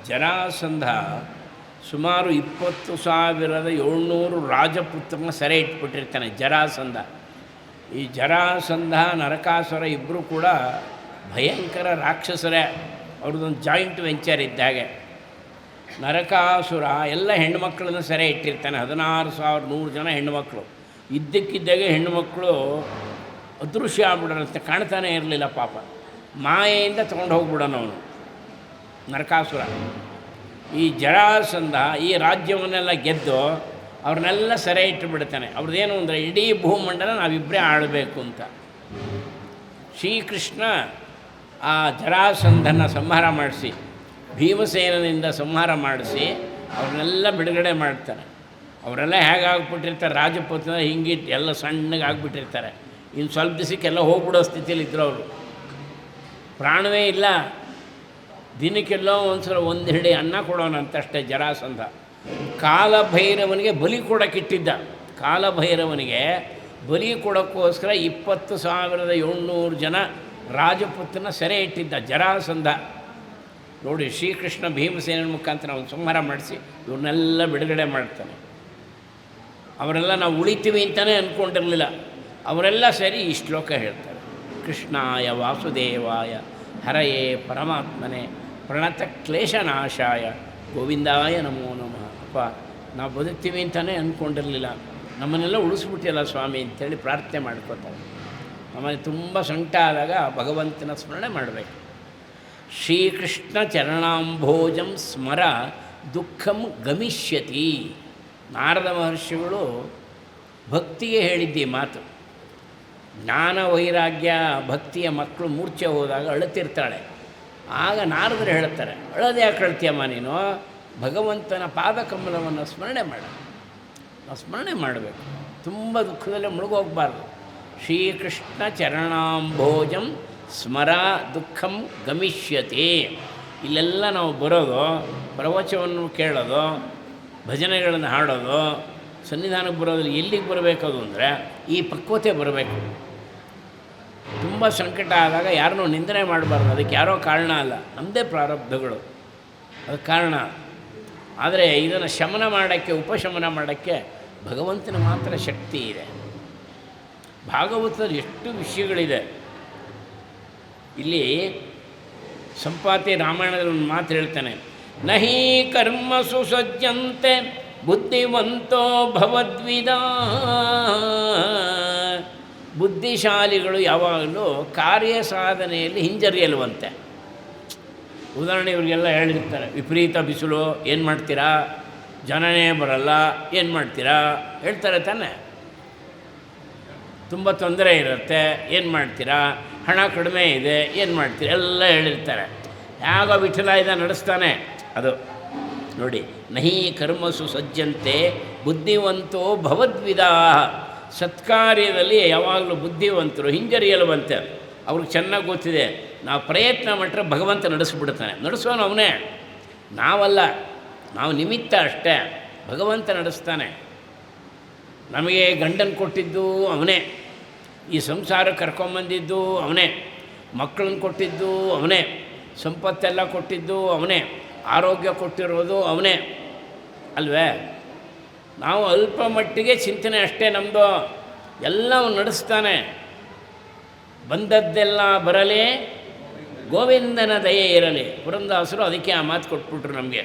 ಜರಾಸಂಧ ಸುಮಾರು 20,700 ರಾಜಪುತ್ರನ ಸೆರೆ ಇಟ್ಬಿಟ್ಟಿರ್ತಾನೆ ಜರಾಸಂಧ. ಈ ಜರಾಸಂಧ ನರಕಾಸುರ ಇಬ್ಬರು ಕೂಡ ಭಯಂಕರ ರಾಕ್ಷಸರೇ. ಅವ್ರದ್ದೊಂದು ಜಾಯಿಂಟ್ ವೆಂಚರ್ ಇದ್ದಾಗೆ. ನರಕಾಸುರ ಎಲ್ಲ ಹೆಣ್ಣುಮಕ್ಕಳನ್ನು ಸೆರೆ ಇಟ್ಟಿರ್ತಾನೆ. 16,100 ಜನ ಹೆಣ್ಣುಮಕ್ಕಳು. ಇದ್ದಕ್ಕಿದ್ದಾಗೆ ಹೆಣ್ಣುಮಕ್ಕಳು ಅದೃಶ್ಯ ಆಗ್ಬಿಡೋರಂತೆ, ಕಾಣ್ತಾನೆ ಇರಲಿಲ್ಲ ಪಾಪ. ಮಾಯೆಯಿಂದ ತೊಗೊಂಡು ಹೋಗ್ಬಿಡೋನು ಅವನು ನರಕಾಸುರ. ಈ ಜರಾಸಂಧ ಈ ರಾಜ್ಯವನ್ನೆಲ್ಲ ಗೆದ್ದು ಅವ್ರನ್ನೆಲ್ಲ ಸೆರೆ ಇಟ್ಟುಬಿಡ್ತಾನೆ. ಅವ್ರದ್ದೇನು ಅಂದರೆ ಇಡೀ ಭೂಮಂಡಲ ನಾವಿಬ್ಬರೇ ಆಳಬೇಕು ಅಂತ. ಶ್ರೀಕೃಷ್ಣ ಆ ಜರಾಸಂಧನ ಸಂಹಾರ ಮಾಡಿಸಿ, ಭೀಮಸೇನನಿಂದ ಸಂಹಾರ ಮಾಡಿಸಿ ಅವ್ರನ್ನೆಲ್ಲ ಬಿಡುಗಡೆ ಮಾಡ್ತಾನೆ. ಅವರೆಲ್ಲ ಹೇಗಾಗ್ಬಿಟ್ಟಿರ್ತಾರೆ, ರಾಜಪುತ್ರ ಹಿಂಗಿಟ್ಟು ಎಲ್ಲ ಸಣ್ಣಗೆ ಆಗಿಬಿಟ್ಟಿರ್ತಾರೆ. ಇನ್ನು ಸ್ವಲ್ಪ ದಿವಸಕ್ಕೆಲ್ಲ ಹೋಗ್ಬಿಡೋ ಸ್ಥಿತಿಯಲ್ಲಿ ಇದ್ದರು ಅವರು. ಪ್ರಾಣವೇ ಇಲ್ಲ. ದಿನಕ್ಕೆಲ್ಲೋ ಒಂದ್ಸಲ ಒಂದು ಹಿಡಿ ಅನ್ನ ಕೊಡೋನಂತಷ್ಟೇ ಜರಾಸಂಧ. ಕಾಲಭೈರವನಿಗೆ ಬಲಿ ಕೊಡೋಕ್ಕಿಟ್ಟಿದ್ದ. ಕಾಲಭೈರವನಿಗೆ ಬಲಿ ಕೊಡೋಕ್ಕೋಸ್ಕರ 20,700 ಜನ ರಾಜಪುತ್ರನ ಸೆರೆ ಇಟ್ಟಿದ್ದ ಜರಾಸಂಧ. ನೋಡಿ, ಶ್ರೀಕೃಷ್ಣ ಭೀಮಸೇನ ಮುಖಾಂತರ ಅವನು ಸಂಹಾರ ಮಾಡಿಸಿ ಇವ್ರನ್ನೆಲ್ಲ ಬಿಡುಗಡೆ ಮಾಡ್ತಾನೆ. ಅವರೆಲ್ಲ ನಾವು ಉಳಿತೀವಿ ಅಂತಲೇ ಅಂದ್ಕೊಂಡಿರಲಿಲ್ಲ. ಅವರೆಲ್ಲ ಸೇರಿ ಈ ಶ್ಲೋಕ ಹೇಳ್ತಾರೆ. ಕೃಷ್ಣಾಯ ವಾಸುದೇವಾಯ ಹರಯೇ ಪರಮಾತ್ಮನೆ ಪ್ರಣತ ಕ್ಲೇಶನಾಶಾಯ ಗೋವಿಂದಾಯ ನಮೋ ನಮಃ. ಅಪ್ಪ, ನಾವು ಬದುಕ್ತೀವಿ ಅಂತಲೇ ಅಂದ್ಕೊಂಡಿರಲಿಲ್ಲ, ನಮ್ಮನ್ನೆಲ್ಲ ಉಳಿಸ್ಬಿಟ್ಟಿಲ್ಲ ಸ್ವಾಮಿ ಅಂತೇಳಿ ಪ್ರಾರ್ಥನೆ ಮಾಡ್ಕೋತಾರೆ. ಆಮೇಲೆ ತುಂಬ ಸಂಕಟ ಆದಾಗ ಭಗವಂತನ ಸ್ಮರಣೆ ಮಾಡಬೇಕು. ಶ್ರೀಕೃಷ್ಣ ಚರಣಾಂಭೋಜಂ ಸ್ಮರ ದುಃಖಂ ಗಮಿಷ್ಯತಿ. ನಾರದ ಮಹರ್ಷಿಗಳು ಭಕ್ತಿಗೆ ಹೇಳಿದ್ದಿ ಮಾತು. ಜ್ಞಾನ ವೈರಾಗ್ಯ ಭಕ್ತಿಯ ಮಕ್ಕಳು ಮೂರ್ಛೆ ಹೋದಾಗ ಅಳುತ್ತಿರ್ತಾಳೆ. ಆಗ ನಾರದರು ಹೇಳ್ತಾರೆ, ಅಳೋದು ಯಾಕೆ ಅಳ್ತೀಯಮ್ಮ ನೀನು? ಭಗವಂತನ ಪಾದಕಮಲವನ್ನು ಸ್ಮರಣೆ ಮಾಡ. ನಾವು ಸ್ಮರಣೆ ಮಾಡಬೇಕು, ತುಂಬ ದುಃಖದಲ್ಲೇ ಮುಳುಗೋಗಬಾರ್ದು. ಶ್ರೀಕೃಷ್ಣ ಚರಣಾಂಭೋಜಂ ಸ್ಮರ ದುಃಖಂ ಗಮಿಷ್ಯತಿ. ಇಲ್ಲೆಲ್ಲ ನಾವು ಬರೋದು, ಪ್ರವಚನವನ್ನು ಕೇಳೋದು, ಭಜನೆಗಳನ್ನು ಹಾಡೋದು, ಸನ್ನಿಧಾನಕ್ಕೆ ಬರೋದ್ರಲ್ಲಿ ಎಲ್ಲಿಗೆ ಬರಬೇಕದು ಅಂದರೆ ಈ ಪಕ್ವತೆ ಬರಬೇಕು. ತುಂಬ ಸಂಕಟ ಆದಾಗ ಯಾರನ್ನೂ ನಿಂದನೆ ಮಾಡಬಾರ್ದು. ಅದಕ್ಕೆ ಯಾರೋ ಕಾರಣ ಅಲ್ಲ, ನಮ್ಮದೇ ಪ್ರಾರಬ್ಧಗಳು ಅದಕ್ಕೆ ಕಾರಣ. ಆದರೆ ಇದನ್ನು ಶಮನ ಮಾಡೋಕ್ಕೆ, ಉಪಶಮನ ಮಾಡೋಕ್ಕೆ ಭಗವಂತನ ಮಾತ್ರ ಶಕ್ತಿ ಇದೆ. ಭಾಗವತದಲ್ಲಿ ಎಷ್ಟು ವಿಷಯಗಳಿದೆ. ಇಲ್ಲಿ ಸಂಪಾತಿ ರಾಮಾಯಣದಲ್ಲಿ ಒಂದು ಮಾತು ಹೇಳ್ತಾನೆ, ನಹಿ ಕರ್ಮಸು ಸಜ್ಜಂತೆ ಬುದ್ಧಿವಂತೋ ಭವದ್ವಿದಾ. ಬುದ್ಧಿಶಾಲಿಗಳು ಯಾವಾಗಲೂ ಕಾರ್ಯ ಸಾಧನೆಯಲ್ಲಿ ಹಿಂಜರಿಯಲ್ವಂತೆ. ಉದಾಹರಣೆ ಇವರಿಗೆಲ್ಲ ಹೇಳಿರ್ತಾರೆ, ವಿಪರೀತ ಬಿಸಿಲು ಏನು ಮಾಡ್ತೀರಾ, ಜನನೇ ಬರಲ್ಲ ಏನು ಮಾಡ್ತೀರಾ ಹೇಳ್ತಾರೆ ತಾನೆ. ತುಂಬ ತೊಂದರೆ ಇರುತ್ತೆ ಏನು ಮಾಡ್ತೀರಾ, ಹಣ ಕಡಿಮೆ ಇದೆ ಏನು ಮಾಡ್ತೀರಾ ಎಲ್ಲ ಹೇಳಿರ್ತಾರೆ. ಯಾಗ ವಿಠಲ ಇದ ನಡೆಸ್ತಾನೆ ಅದು ನೋಡಿ. ನಹಿ ಕರ್ಮಸು ಸಜ್ಜಂತೆ ಬುದ್ಧಿವಂತೋ ಭವದ್ವಿದಾ. ಸತ್ಕಾರ್ಯದಲ್ಲಿ ಯಾವಾಗಲೂ ಬುದ್ಧಿವಂತರು ಹಿಂಜರಿಯಲ್ವಂತೆ. ಅವ್ರಿಗೆ ಚೆನ್ನಾಗಿ ಗೊತ್ತಿದೆ, ನಾವು ಪ್ರಯತ್ನ ಮಾಡಿದ್ರೆ ಭಗವಂತ ನಡೆಸ್ಬಿಡ್ತಾನೆ. ನಡೆಸೋನು ಅವನೇ, ನಾವಲ್ಲ, ನಾವು ನಿಮಿತ್ತ ಅಷ್ಟೇ. ಭಗವಂತ ನಡೆಸ್ತಾನೆ. ನಮಗೆ ಗಂಡನ ಕೊಟ್ಟಿದ್ದು ಅವನೇ, ಈ ಸಂಸಾರ ಕರ್ಕೊಂಬಂದಿದ್ದು ಅವನೇ, ಮಕ್ಕಳನ್ನ ಕೊಟ್ಟಿದ್ದು ಅವನೇ, ಸಂಪತ್ತೆಲ್ಲ ಕೊಟ್ಟಿದ್ದು ಅವನೇ, ಆರೋಗ್ಯ ಕೊಟ್ಟಿರೋದು ಅವನೇ ಅಲ್ವೇ. ನಾವು ಅಲ್ಪ ಮಟ್ಟಿಗೆ ಚಿಂತನೆ ಅಷ್ಟೇ ನಮ್ಮದು. ಎಲ್ಲವೂ ನಡೆಸ್ತಾನೆ. ಬಂದದ್ದೆಲ್ಲ ಬರಲಿ ಗೋವಿಂದನ ದಯೆ ಇರಲಿ. ಪುರಂದಾಸರು ಅದಕ್ಕೆ ಆ ಮಾತು ಕೊಟ್ಬಿಟ್ರು ನಮಗೆ.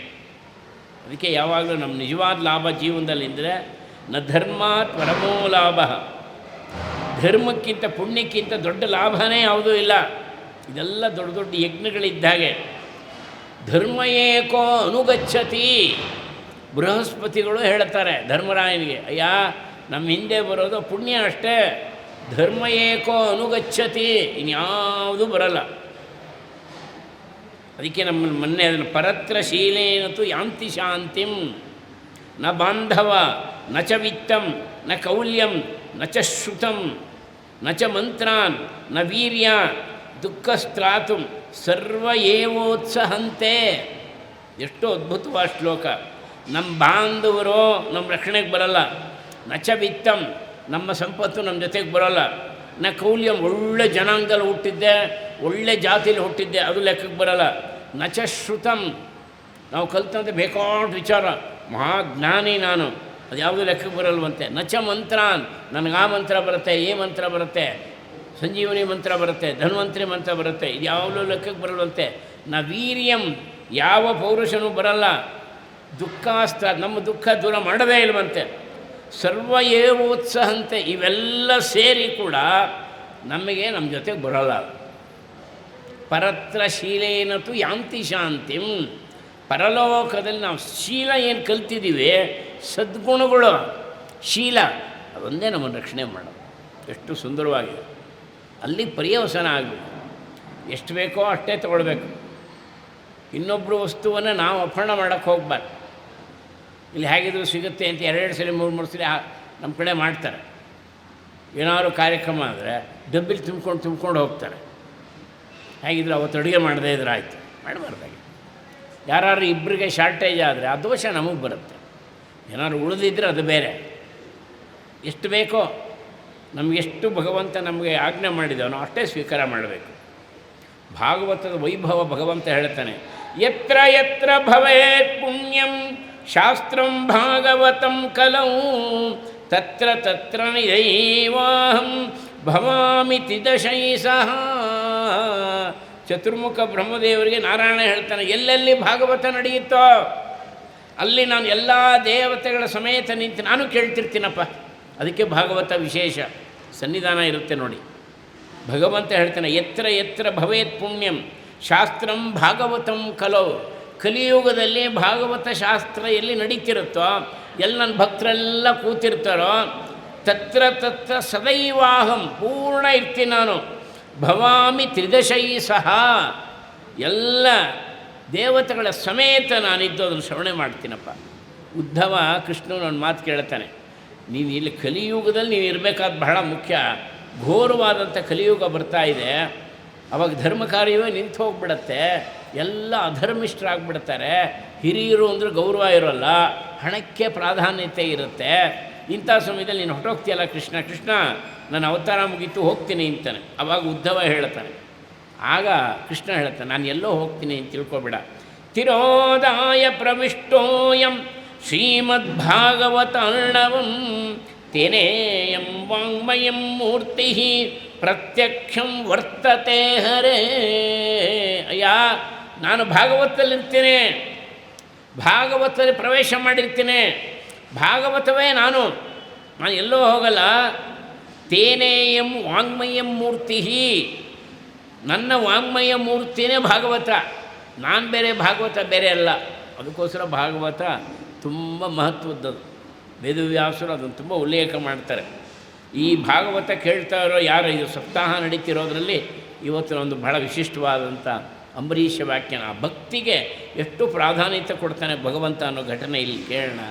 ಅದಕ್ಕೆ ಯಾವಾಗಲೂ ನಮ್ಮ ನಿಜವಾದ ಲಾಭ ಜೀವನದಲ್ಲಿ ಅಂದರೆ ನ ಧರ್ಮಾತ್ ಪರಮೋ ಲಾಭ. ಧರ್ಮಕ್ಕಿಂತ ಪುಣ್ಯಕ್ಕಿಂತ ದೊಡ್ಡ ಲಾಭನೇ ಯಾವುದೂ ಇಲ್ಲ. ಇದೆಲ್ಲ ದೊಡ್ಡ ದೊಡ್ಡ ಯಜ್ಞಗಳಿದ್ದಾಗೆ. ಧರ್ಮ ಏಕೋ ಅನುಗಚ್ಚತಿ. ಬೃಹಸ್ಪತಿಗಳು ಹೇಳ್ತಾರೆ ಧರ್ಮರಾಯನಿಗೆ, ಅಯ್ಯ ನಮ್ಮ ಹಿಂದೆ ಬರೋದು ಪುಣ್ಯ ಅಷ್ಟೇ, ಧರ್ಮ ಏಕೋ ಅನುಗಚ್ಚತಿ, ಇನ್ಯಾವುದೂ ಬರಲ್ಲ. ಅದಕ್ಕೆ ನಮ್ಮಲ್ಲಿ ಮೊನ್ನೆ ಅದನ್ನು ಪರತ್ರ ಶೀಲೇನತು ಯಾಂತಿ ಶಾಂತಿಂ ನ ಬಾಂಧವ ನ ಚ ವಿತ್ತಂ ನ ಕೌಲ್ಯಂ ನ ಚ ಶ್ರುತಂ ನ ಚ ಮಂತ್ರಾನ್ ನ ವೀರ್ಯ ದುಃಖಸ್ತ್ರಾತು ಸರ್ವ ಏವೋತ್ಸಹಂತೆ. ಎಷ್ಟೋ ಅದ್ಭುತವಾದ ಶ್ಲೋಕ. ನಮ್ಮ ಬಾಂಧವರು ನಮ್ಮ ರಕ್ಷಣೆಗೆ ಬರಲ್ಲ. ನ ಚ ವಿತ್ತಂ, ನಮ್ಮ ಸಂಪತ್ತು ನಮ್ಮ ಜೊತೆಗೆ ಬರೋಲ್ಲ. ನ ಕೌಲ್ಯಂ, ಒಳ್ಳೆ ಜನಾಂಗದಲ್ಲಿ ಹುಟ್ಟಿದ್ದೆ, ಒಳ್ಳೆ ಜಾತಿಲಿ ಹುಟ್ಟಿದ್ದೆ, ಅದು ಲೆಕ್ಕಕ್ಕೆ ಬರೋಲ್ಲ. ನ ಚ ಶ್ರುತಂ, ನಾವು ಕಲ್ತಂತೆ ಬೇಕಾದ ವಿಚಾರ, ಮಹಾಜ್ಞಾನಿ ನಾನು, ಅದು ಯಾವುದೂ ಲೆಕ್ಕಕ್ಕೆ ಬರಲ್ವಂತೆ. ನಚ ಮಂತ್ರಾನ್, ನನಗೆ ಆ ಮಂತ್ರ ಬರುತ್ತೆ, ಈ ಮಂತ್ರ ಬರುತ್ತೆ, ಸಂಜೀವನಿ ಮಂತ್ರ ಬರುತ್ತೆ, ಧನ್ವಂತರಿ ಮಂತ್ರ ಬರುತ್ತೆ, ಇದು ಯಾವುದೂ ಲೆಕ್ಕಕ್ಕೆ ಬರಲ್ವಂತೆ. ನ ವೀರ್ಯಂ, ಯಾವ ಪೌರುಷನೂ ಬರಲ್ಲ. ದುಃಖಾಸ್ತ್ರ, ನಮ್ಮ ದುಃಖ ದೂರ ಮಾಡದೇ ಇಲ್ವಂತೆ. ಸರ್ವ ಏವೋತ್ಸಾಹಂತೆ, ಇವೆಲ್ಲ ಸೇರಿ ಕೂಡ ನಮಗೆ ನಮ್ಮ ಜೊತೆಗೆ ಬರೋಲ್ಲ. ಪರತ್ರ ಶೀಲೇನತು ಯಾಂತಿ ಶಾಂತಿಂ, ಪರಲೋಕದಲ್ಲಿ ನಾವು ಶೀಲ ಏನು ಕಲ್ತಿದ್ದೀವಿ, ಸದ್ಗುಣಗಳು, ಶೀಲ, ಅದೊಂದೇ ನಮ್ಮನ್ನು ರಕ್ಷಣೆ ಮಾಡೋದು. ಎಷ್ಟು ಸುಂದರವಾಗಿದೆ. ಅಲ್ಲಿ ಪರ್ಯವಸನ ಆಗಬೇಕು. ಎಷ್ಟು ಬೇಕೋ ಅಷ್ಟೇ ತೊಗೊಳ್ಬೇಕು. ಇನ್ನೊಬ್ಬರು ವಸ್ತುವನ್ನು ನಾವು ಅಪಹರಣ ಮಾಡೋಕ್ಕೆ ಹೋಗ್ಬಾರ್ದು. ಇಲ್ಲಿ ಹೇಗಿದ್ರು ಸಿಗುತ್ತೆ ಅಂತ ಎರಡೆರಡು ಸಲ ಮೂರು ಸಲ ನಮ್ಮ ಕಡೆ ಮಾಡ್ತಾರೆ. ಏನಾದ್ರು ಕಾರ್ಯಕ್ರಮ ಆದರೆ ಡಬ್ಬಿಲಿ ತುಂಬ್ಕೊಂಡು ಹೋಗ್ತಾರೆ. ಹೇಗಿದ್ರು ಅವತ್ತು ಅಡುಗೆ ಮಾಡದೇ ಇದ್ರೆ ಆಯಿತು, ಮಾಡಬಾರ್ದಾಗಿ. ಯಾರು ಇಬ್ಬರಿಗೆ ಶಾರ್ಟೇಜ್ ಆದರೆ ಆ ದೋಷ ನಮಗೆ ಬರುತ್ತೆ. ಏನಾದ್ರು ಉಳಿದಿದ್ದರೆ ಅದು ಬೇರೆ. ಎಷ್ಟು ಬೇಕೋ ನಮಗೆಷ್ಟು ಭಗವಂತ ನಮಗೆ ಆಜ್ಞೆ ಮಾಡಿದವನೋ ಅಷ್ಟೇ ಸ್ವೀಕಾರ ಮಾಡಬೇಕು. ಭಾಗವತದ ವೈಭವ ಭಗವಂತ ಹೇಳ್ತಾನೆ, ಯತ್ರ ಯತ್ರ ಭವೇತ್ ಪುಣ್ಯಂ ಶಾಸ್ತ್ರಂ ಭಾಗವತಂ ಕಲೌ ತತ್ರ ತತ್ರ ನಿದೈವಾಹಂ ಭವಾಮಿತಿ ದಶೈಸಃ. ಚತುರ್ಮುಖ ಬ್ರಹ್ಮದೇವರಿಗೆ ನಾರಾಯಣ ಹೇಳ್ತಾನೆ, ಎಲ್ಲೆಲ್ಲಿ ಭಾಗವತ ನಡೆಯುತ್ತೋ ಅಲ್ಲಿ ನಾನು ಎಲ್ಲ ದೇವತೆಗಳ ಸಮೇತ ನಿಂತು ನಾನು ಕೇಳ್ತಿರ್ತೀನಪ್ಪ. ಅದಕ್ಕೆ ಭಾಗವತ ವಿಶೇಷ ಸನ್ನಿಧಾನ ಇರುತ್ತೆ ನೋಡಿ. ಭಗವಂತ ಹೇಳ್ತಾನೆ, ಯತ್ರ ಯತ್ರ ಭವೇತ್ ಪುಣ್ಯಂ ಶಾಸ್ತ್ರಂ ಭಾಗವತಂ ಕಲೋ. ಕಲಿಯುಗದಲ್ಲಿ ಭಾಗವತ ಶಾಸ್ತ್ರ ಎಲ್ಲಿ ನಡೀತಿರುತ್ತೋ, ಎಲ್ಲಿ ನನ್ನ ಭಕ್ತರೆಲ್ಲ ಕೂತಿರ್ತಾರೋ, ತತ್ರ ತತ್ರ ಸದೈವಾಹಂ, ಪೂರ್ಣ ಇರ್ತೀನಿ ನಾನು. ಭವಾಮಿ ತ್ರಿದಶೈ ಸಹ, ಎಲ್ಲ ದೇವತೆಗಳ ಸಮೇತ ನಾನಿದ್ದು ಅದನ್ನು ಶ್ರವಣೆ ಮಾಡ್ತೀನಪ್ಪ. ಉದ್ಧವ ಕೃಷ್ಣನ ಒಂದು ಮಾತು ಕೇಳ್ತಾನೆ, ನೀನು ಇಲ್ಲಿ ಕಲಿಯುಗದಲ್ಲಿ ನೀನು ಇರಬೇಕಾದ ಬಹಳ ಮುಖ್ಯ. ಘೋರವಾದಂಥ ಕಲಿಯುಗ ಬರ್ತಾ ಇದೆ, ಅವಾಗ ಧರ್ಮ ಕಾರ್ಯವೇ ನಿಂತು ಹೋಗ್ಬಿಡತ್ತೆ, ಎಲ್ಲ ಅಧರ್ಮಿಷ್ಠರಾಗ್ಬಿಡ್ತಾರೆ, ಹಿರಿಯರು ಅಂದರೆ ಗೌರವ ಇರೋಲ್ಲ, ಹಣಕ್ಕೆ ಪ್ರಾಧಾನ್ಯತೆ ಇರುತ್ತೆ. ಇಂಥ ಸಮಯದಲ್ಲಿ ನೀನು ಹೊರಟೋಗ್ತೀಯಲ್ಲ ಕೃಷ್ಣ, ಕೃಷ್ಣ ನನ್ನ ಅವತಾರ ಮುಗೀತು ಹೋಗ್ತೀನಿ ಅಂತಾನೆ. ಆವಾಗ ಉದ್ಧವ ಹೇಳ್ತಾನೆ, ಆಗ ಕೃಷ್ಣ ಹೇಳ್ತಾನೆ, ನಾನು ಎಲ್ಲೋ ಹೋಗ್ತೀನಿ ಅಂತ ತಿಳ್ಕೊಬೇಡ. ತಿರೋದಾಯ ಪ್ರವಿಷ್ಟೋಯಂ ಶ್ರೀಮದ್ಭಾಗವತ ಅರ್ಣವಂ ತೇನೇಯಂ ವಾಂಗ್ಮಯಂ ಮೂರ್ತಿ ಪ್ರತ್ಯಕ್ಷಂ ವರ್ತತೆ ಹರೇ. ಅಯ್ಯ, ನಾನು ಭಾಗವತದಲ್ಲಿರ್ತೀನಿ, ಭಾಗವತದಲ್ಲಿ ಪ್ರವೇಶ ಮಾಡಿರ್ತೀನಿ, ಭಾಗವತವೇ ನಾನು ಎಲ್ಲೋ ಹೋಗಲ್ಲ. ತೇನೇಯಂ ವಾಂಗ್ಮಯಂ ಮೂರ್ತಿ, ನನ್ನ ವಾಂಗ್ಮಯ ಮೂರ್ತಿನೇ ಭಾಗವತ, ನಾನು ಬೇರೆ ಭಾಗವತ ಬೇರೆ ಅಲ್ಲ. ಅದಕ್ಕೋಸ್ಕರ ಭಾಗವತ ತುಂಬ ಮಹತ್ವದ್ದದು. ವೇದವ್ಯಾಸರು ಅದನ್ನು ತುಂಬ ಉಲ್ಲೇಖ ಮಾಡ್ತಾರೆ. ಈ ಭಾಗವತ ಕೇಳ್ತಾ ಇರೋ ಯಾರು, ಇದು ಸಪ್ತಾಹ ನಡೀತಿರೋದ್ರಲ್ಲಿ ಇವತ್ತು ಒಂದು ಬಹಳ ವಿಶಿಷ್ಟವಾದಂಥ ಅಂಬರೀಷ ವ್ಯಾಖ್ಯಾನ. ಆ ಭಕ್ತಿಗೆ ಎಷ್ಟು ಪ್ರಾಧಾನ್ಯತೆ ಕೊಡ್ತಾನೆ ಭಗವಂತ ಅನ್ನೋ ಘಟನೆ ಇಲ್ಲಿ ಕೇಳೋಣ.